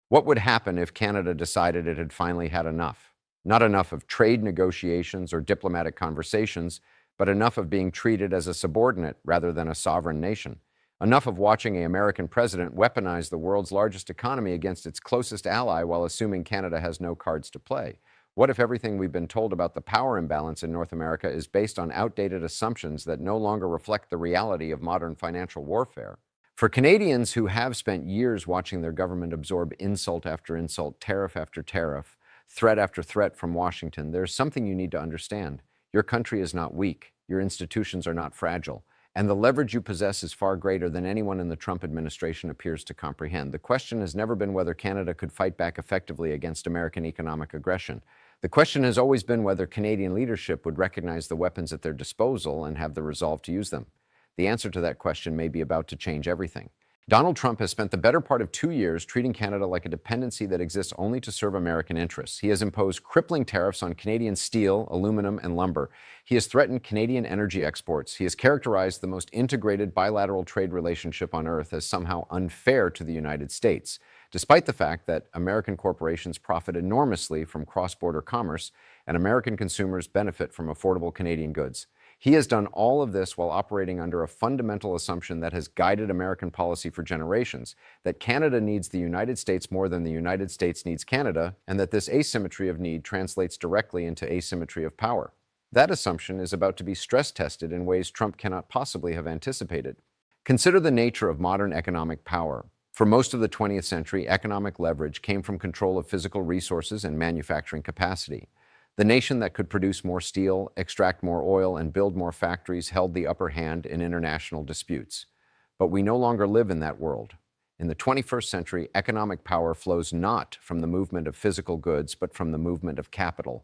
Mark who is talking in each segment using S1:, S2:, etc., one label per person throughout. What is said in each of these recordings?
S1: What would happen if Canada decided it had finally had enough? Not enough of trade negotiations or diplomatic conversations, but enough of being treated as a subordinate rather than a sovereign nation. Enough of watching an American president weaponize the world's largest economy against its closest ally while assuming Canada has no cards to play. What if everything we've been told about the power imbalance in North America is based on outdated assumptions that no longer reflect the reality of modern financial warfare? For Canadians who have spent years watching their government absorb insult after insult, tariff after tariff, threat after threat from Washington, there's something you need to understand. Your country is not weak, your institutions are not fragile, and the leverage you possess is far greater than anyone in the Trump administration appears to comprehend. The question has never been whether Canada could fight back effectively against American economic aggression. The question has always been whether Canadian leadership would recognize the weapons at their disposal and have the resolve to use them. The answer to that question may be about to change everything. Donald Trump has spent the better part of 2 years treating Canada like a dependency that exists only to serve American interests. He has imposed crippling tariffs on Canadian steel, aluminum, and lumber. He has threatened Canadian energy exports. He has characterized the most integrated bilateral trade relationship on earth as somehow unfair to the United States, despite the fact that American corporations profit enormously from cross-border commerce and American consumers benefit from affordable Canadian goods. He has done all of this while operating under a fundamental assumption that has guided American policy for generations, that Canada needs the United States more than the United States needs Canada, and that this asymmetry of need translates directly into asymmetry of power. That assumption is about to be stress tested in ways Trump cannot possibly have anticipated. Consider the nature of modern economic power. For most of the 20th century, economic leverage came from control of physical resources and manufacturing capacity. The nation that could produce more steel, extract more oil, and build more factories held the upper hand in international disputes. But we no longer live in that world. In the 21st century, economic power flows not from the movement of physical goods, but from the movement of capital.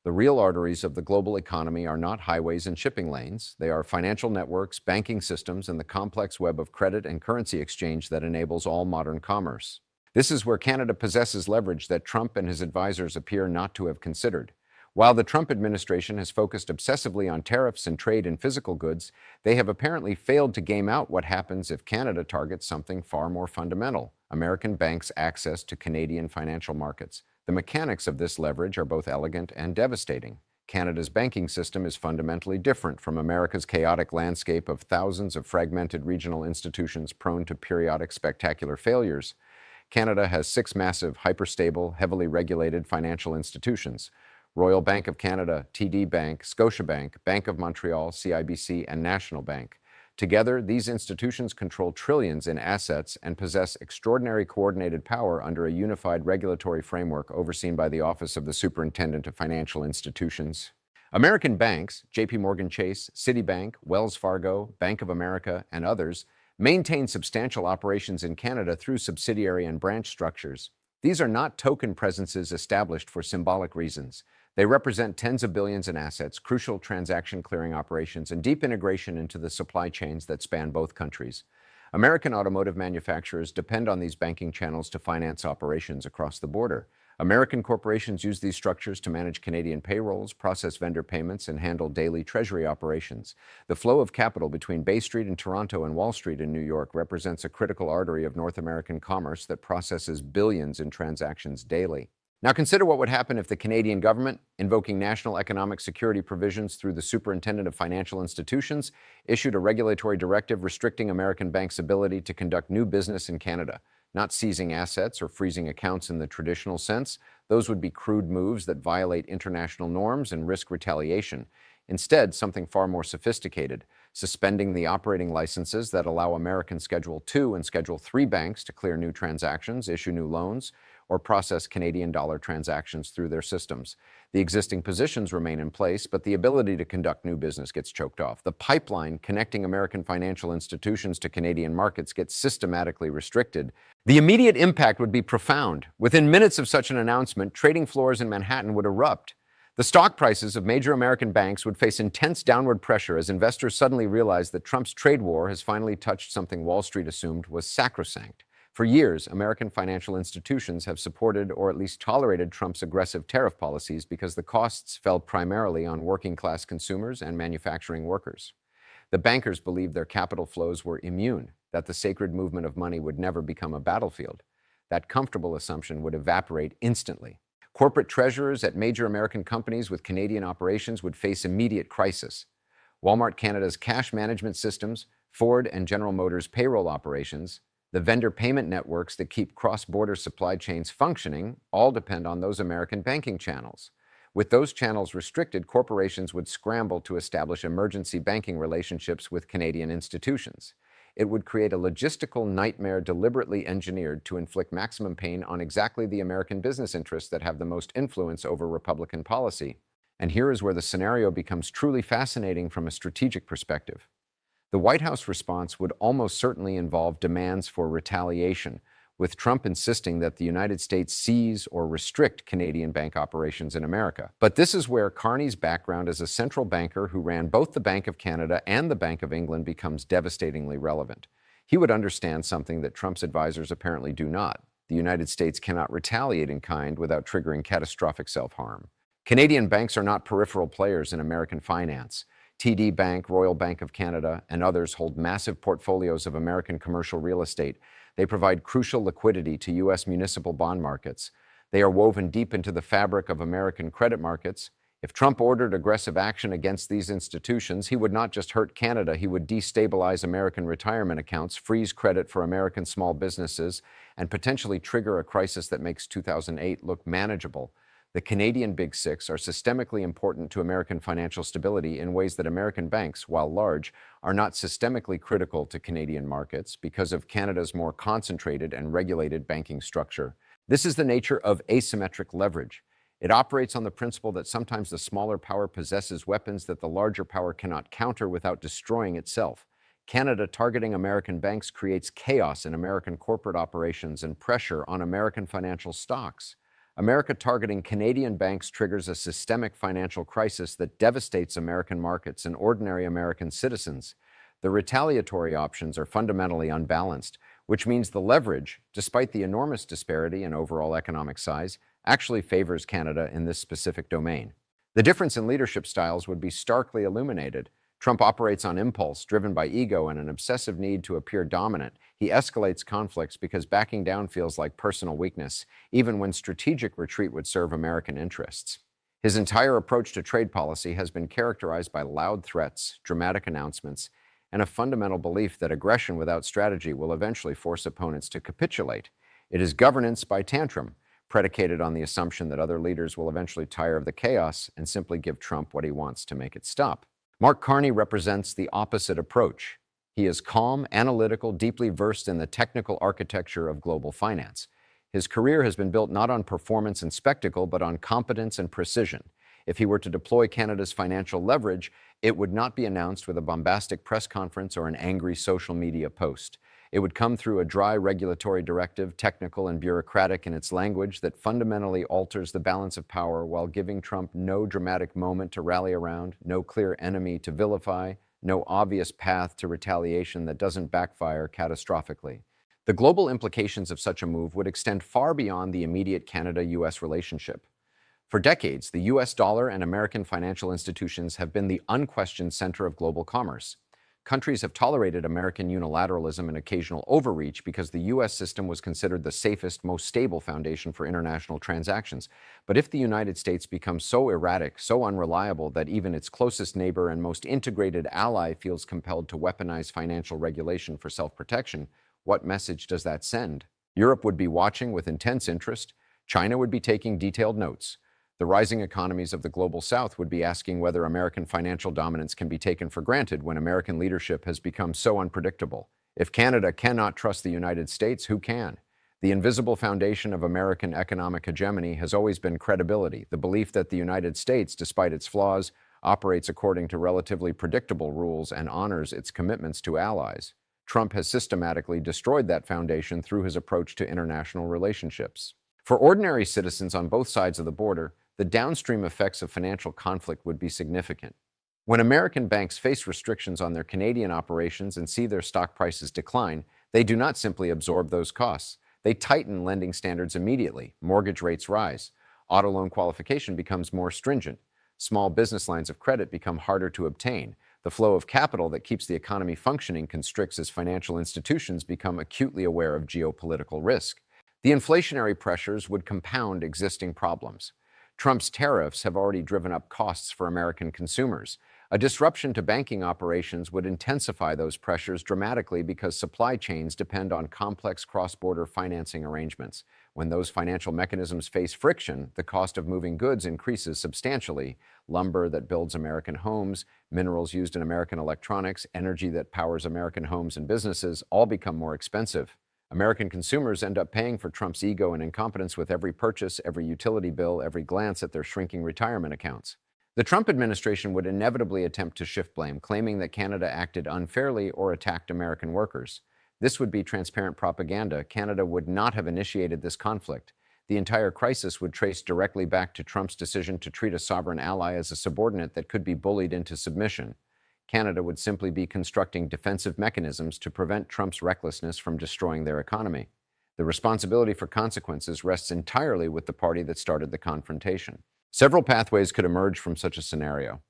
S1: The real arteries of the global economy are not highways and shipping lanes. They are financial networks, banking systems, and the complex web of credit and currency exchange that enables all modern commerce. This is where Canada possesses leverage that Trump and his advisors appear not to have considered. While the Trump administration has focused obsessively on tariffs and trade in physical goods, they have apparently failed to game out what happens if Canada targets something far more fundamental: American banks' access to Canadian financial markets. The mechanics of this leverage are both elegant and devastating. Canada's banking system is fundamentally different from America's chaotic landscape of thousands of fragmented regional institutions prone to periodic spectacular failures. Canada has 6 massive, hyperstable, heavily regulated financial institutions: Royal Bank of Canada, TD Bank, Scotiabank, Bank of Montreal, CIBC, and National Bank. Together, these institutions control trillions in assets and possess extraordinary coordinated power under a unified regulatory framework overseen by the Office of the Superintendent of Financial Institutions. American banks, JP Morgan Chase, Citibank, Wells Fargo, Bank of America, and others, maintain substantial operations in Canada through subsidiary and branch structures. These are not token presences established for symbolic reasons. They represent tens of billions in assets, crucial transaction clearing operations, and deep integration into the supply chains that span both countries. American automotive manufacturers depend on these banking channels to finance operations across the border. American corporations use these structures to manage Canadian payrolls, process vendor payments, and handle daily treasury operations. The flow of capital between Bay Street in Toronto and Wall Street in New York represents a critical artery of North American commerce that processes billions in transactions daily. Now consider what would happen if the Canadian government, invoking national economic security provisions through the Superintendent of Financial Institutions, issued a regulatory directive restricting American banks' ability to conduct new business in Canada. Not seizing assets or freezing accounts in the traditional sense. Those would be crude moves that violate international norms and risk retaliation. Instead, something far more sophisticated: suspending the operating licenses that allow American Schedule II and Schedule III banks to clear new transactions, issue new loans, or process Canadian dollar transactions through their systems. The existing positions remain in place, but the ability to conduct new business gets choked off. The pipeline connecting American financial institutions to Canadian markets gets systematically restricted. The immediate impact would be profound. Within minutes of such an announcement, trading floors in Manhattan would erupt. The stock prices of major American banks would face intense downward pressure as investors suddenly realize that Trump's trade war has finally touched something Wall Street assumed was sacrosanct. For years, American financial institutions have supported or at least tolerated Trump's aggressive tariff policies because the costs fell primarily on working-class consumers and manufacturing workers. The bankers believed their capital flows were immune, that the sacred movement of money would never become a battlefield. that comfortable assumption would evaporate instantly. Corporate treasurers at major American companies with Canadian operations would face immediate crisis. Walmart Canada's cash management systems, Ford and General Motors' payroll operations, the vendor payment networks that keep cross-border supply chains functioning all depend on those American banking channels. With those channels restricted, corporations would scramble to establish emergency banking relationships with Canadian institutions. It would create a logistical nightmare deliberately engineered to inflict maximum pain on exactly the American business interests that have the most influence over Republican policy. And here is where the scenario becomes truly fascinating from a strategic perspective. The White House response would almost certainly involve demands for retaliation, with Trump insisting that the United States seize or restrict Canadian bank operations in America. But this is where Carney's background as a central banker who ran both the Bank of Canada and the Bank of England becomes devastatingly relevant. He would understand something that Trump's advisors apparently do not. The United States cannot retaliate in kind without triggering catastrophic self-harm. Canadian banks are not peripheral players in American finance. TD Bank, Royal Bank of Canada, and others hold massive portfolios of American commercial real estate. They provide crucial liquidity to U.S. municipal bond markets. They are woven deep into the fabric of American credit markets. If Trump ordered aggressive action against these institutions, he would not just hurt Canada, he would destabilize American retirement accounts, freeze credit for American small businesses, and potentially trigger a crisis that makes 2008 look manageable. The Canadian Big Six are systemically important to American financial stability in ways that American banks, while large, are not systemically critical to Canadian markets because of Canada's more concentrated and regulated banking structure. This is the nature of asymmetric leverage. It operates on the principle that sometimes the smaller power possesses weapons that the larger power cannot counter without destroying itself. Canada targeting American banks creates chaos in American corporate operations and pressure on American financial stocks. America targeting Canadian banks triggers a systemic financial crisis that devastates American markets and ordinary American citizens. The retaliatory options are fundamentally unbalanced, which means the leverage, despite the enormous disparity in overall economic size, actually favors Canada in this specific domain. The difference in leadership styles would be starkly illuminated. Trump operates on impulse, driven by ego and an obsessive need to appear dominant. He escalates conflicts because backing down feels like personal weakness, even when strategic retreat would serve American interests. His entire approach to trade policy has been characterized by loud threats, dramatic announcements, and a fundamental belief that aggression without strategy will eventually force opponents to capitulate. It is governance by tantrum, predicated on the assumption that other leaders will eventually tire of the chaos and simply give Trump what he wants to make it stop. Mark Carney represents the opposite approach. He is calm, analytical, deeply versed in the technical architecture of global finance. His career has been built not on performance and spectacle, but on competence and precision. If he were to deploy Canada's financial leverage, it would not be announced with a bombastic press conference or an angry social media post. It would come through a dry regulatory directive, technical and bureaucratic in its language, that fundamentally alters the balance of power while giving Trump no dramatic moment to rally around, no clear enemy to vilify, no obvious path to retaliation that doesn't backfire catastrophically. The global implications of such a move would extend far beyond the immediate Canada-US relationship. For decades, the US dollar and American financial institutions have been the unquestioned center of global commerce. Countries have tolerated American unilateralism and occasional overreach because the U.S. system was considered the safest, most stable foundation for international transactions. But if the United States becomes so erratic, so unreliable that even its closest neighbor and most integrated ally feels compelled to weaponize financial regulation for self-protection, what message does that send? Europe would be watching with intense interest. China would be taking detailed notes. The rising economies of the global South would be asking whether American financial dominance can be taken for granted when American leadership has become so unpredictable. If Canada cannot trust the United States, who can? The invisible foundation of American economic hegemony has always been credibility, the belief that the United States, despite its flaws, operates according to relatively predictable rules and honors its commitments to allies. Trump has systematically destroyed that foundation through his approach to international relationships. For ordinary citizens on both sides of the border, the downstream effects of financial conflict would be significant. When American banks face restrictions on their Canadian operations and see their stock prices decline, they do not simply absorb those costs. They tighten lending standards immediately. Mortgage rates rise. Auto loan qualification becomes more stringent. Small business lines of credit become harder to obtain. The flow of capital that keeps the economy functioning constricts as financial institutions become acutely aware of geopolitical risk. The inflationary pressures would compound existing problems. Trump's tariffs have already driven up costs for American consumers. A disruption to banking operations would intensify those pressures dramatically because supply chains depend on complex cross-border financing arrangements. When those financial mechanisms face friction, the cost of moving goods increases substantially. Lumber that builds American homes, minerals used in American electronics, energy that powers American homes and businesses all become more expensive. American consumers end up paying for Trump's ego and incompetence with every purchase, every utility bill, every glance at their shrinking retirement accounts. The Trump administration would inevitably attempt to shift blame, claiming that Canada acted unfairly or attacked American workers. This would be transparent propaganda. Canada would not have initiated this conflict. The entire crisis would trace directly back to Trump's decision to treat a sovereign ally as a subordinate that could be bullied into submission. Canada would simply be constructing defensive mechanisms to prevent Trump's recklessness from destroying their economy. The responsibility for consequences rests entirely with the party that started the confrontation. Several pathways could emerge from such a scenario.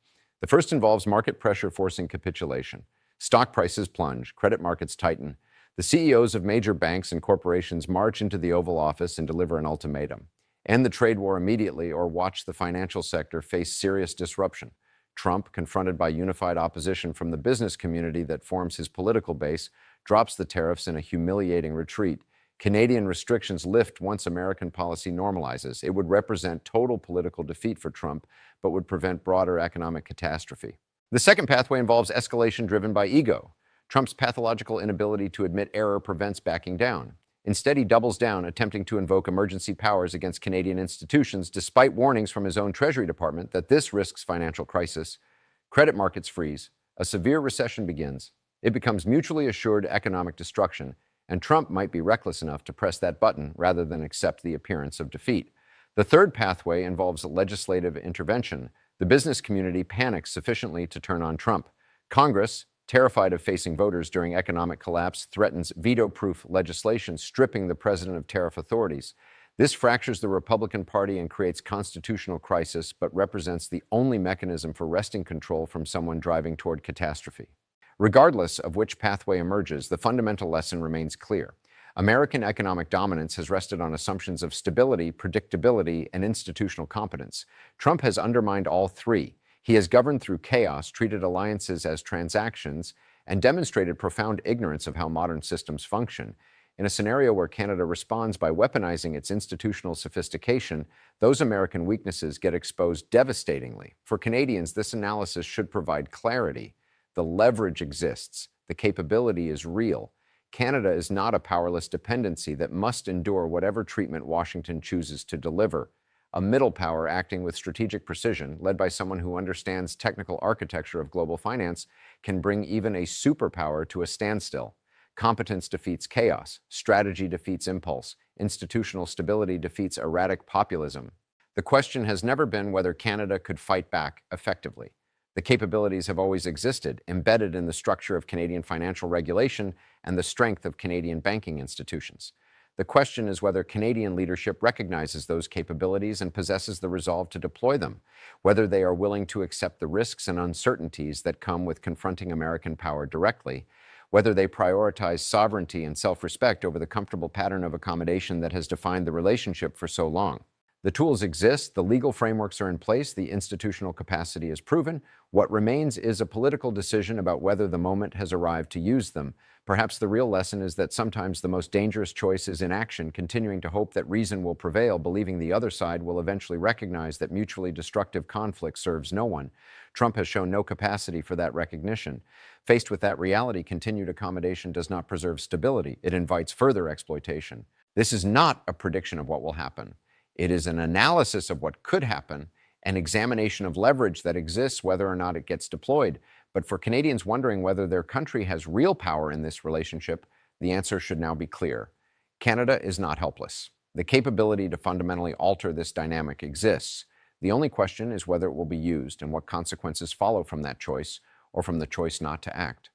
S1: The first involves market pressure forcing capitulation. Stock prices plunge, credit markets tighten. The CEOs of major banks and corporations march into the Oval Office and deliver an ultimatum. End the trade war immediately or watch the financial sector face serious disruption. Trump, confronted by unified opposition from the business community that forms his political base, drops the tariffs in a humiliating retreat. Canadian restrictions lift once American policy normalizes. It would represent total political defeat for Trump, but would prevent broader economic catastrophe. The second pathway involves escalation driven by ego. Trump's pathological inability to admit error prevents backing down. Instead, he doubles down, attempting to invoke emergency powers against Canadian institutions, despite warnings from his own Treasury Department that this risks financial crisis. Credit markets freeze. A severe recession begins. It becomes mutually assured economic destruction, and Trump might be reckless enough to press that button rather than accept the appearance of defeat. The third pathway involves legislative intervention. The business community panics sufficiently to turn on Trump. Congress, terrified of facing voters during economic collapse, threatens veto-proof legislation stripping the president of tariff authorities. This fractures the Republican Party and creates constitutional crisis, but represents the only mechanism for wresting control from someone driving toward catastrophe. Regardless of which pathway emerges, the fundamental lesson remains clear. American economic dominance has rested on assumptions of stability, predictability, and institutional competence. Trump has undermined all three. He has governed through chaos, treated alliances as transactions, and demonstrated profound ignorance of how modern systems function. In a scenario where Canada responds by weaponizing its institutional sophistication, those American weaknesses get exposed devastatingly. For Canadians, this analysis should provide clarity. The leverage exists. The capability is real. Canada is not a powerless dependency that must endure whatever treatment Washington chooses to deliver. A middle power acting with strategic precision, led by someone who understands technical architecture of global finance, can bring even a superpower to a standstill. Competence defeats chaos. Strategy defeats impulse. Institutional stability defeats erratic populism. The question has never been whether Canada could fight back effectively. The capabilities have always existed, embedded in the structure of Canadian financial regulation and the strength of Canadian banking institutions. The question is whether Canadian leadership recognizes those capabilities and possesses the resolve to deploy them, whether they are willing to accept the risks and uncertainties that come with confronting American power directly, whether they prioritize sovereignty and self-respect over the comfortable pattern of accommodation that has defined the relationship for so long. The tools exist, the legal frameworks are in place, the institutional capacity is proven. What remains is a political decision about whether the moment has arrived to use them. Perhaps the real lesson is that sometimes the most dangerous choice is inaction, continuing to hope that reason will prevail, believing the other side will eventually recognize that mutually destructive conflict serves no one. Trump has shown no capacity for that recognition. Faced with that reality, continued accommodation does not preserve stability. It invites further exploitation. This is not a prediction of what will happen. It is an analysis of what could happen, an examination of leverage that exists, whether or not it gets deployed. But for Canadians wondering whether their country has real power in this relationship, the answer should now be clear. Canada is not helpless. The capability to fundamentally alter this dynamic exists. The only question is whether it will be used and what consequences follow from that choice or from the choice not to act.